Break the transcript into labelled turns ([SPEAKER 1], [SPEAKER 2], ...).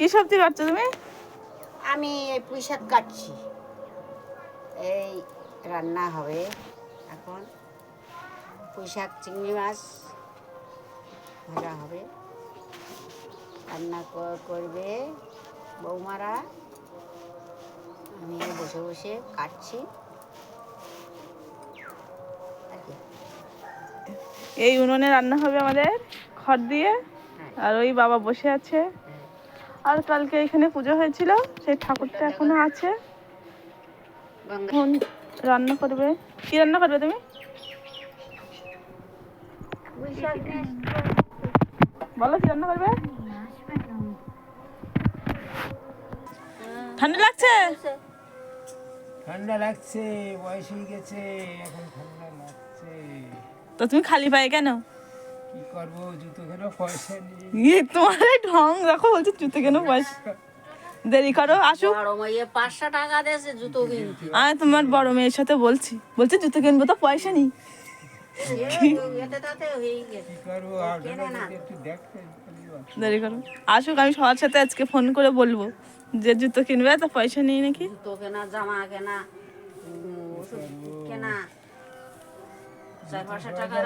[SPEAKER 1] কি সবজি কাটছো তুমি?
[SPEAKER 2] আমি এই পুঁই শাক কাটছি, এই রান্না হবে এখন। পুঁই শাক চিংড়ি মাছ ভাজা হবে, রান্না করবে বৌমারা। আমি বসে বসে কাটছি আর কি।
[SPEAKER 1] এই উনুনে রান্না হবে আমাদের খড় দিয়ে,
[SPEAKER 2] হ্যাঁ,
[SPEAKER 1] আর ওই বাবা বসে আছে।
[SPEAKER 2] হ্যাঁ।
[SPEAKER 1] আর কালকে এখানে পুজো হয়েছিল, সেই ঠাকুরটা এখনো আছে।
[SPEAKER 2] গঙ্গা
[SPEAKER 1] এখন রান্না করবে। কি রান্না করবে তুমি?
[SPEAKER 2] পুঁই শাক
[SPEAKER 1] বলো কি রান্না করবে। ঠান্ডা লাগছে?
[SPEAKER 3] ঠান্ডা লাগছে, বয়স হয়ে গেছে, এখন ঠান্ডা লাগছে।
[SPEAKER 1] তো তুমি খালি পায়ে কেন?
[SPEAKER 3] কি করবো, জুতো কেন পয়সা নেই।
[SPEAKER 1] তোমার এই ঢং দেখো, বলছে জুতো কেন পয়সা। দেরি করো, আসুক।
[SPEAKER 2] বড় মেয়ে 500 টাকা দিয়েছে জুতো কিনতে।
[SPEAKER 1] আমি তোমার বড় মেয়ের সাথে বলছি, বলছে জুতো কিনবো তো পয়সা নেই।
[SPEAKER 2] এতে তাতে হয়ে গেছে।
[SPEAKER 3] কি করবো,
[SPEAKER 2] কেনে না।
[SPEAKER 3] একটু দেখতে।
[SPEAKER 1] দেরি করো, আসুক। আমি সবার সাথে আজকে ফোন করে বলবো যে জুতো কিনবে তো পয়সা নেই নাকি।
[SPEAKER 2] জুতো কেনা, জামা কেনা, ওষুধ কেনা, 4-500 টাকা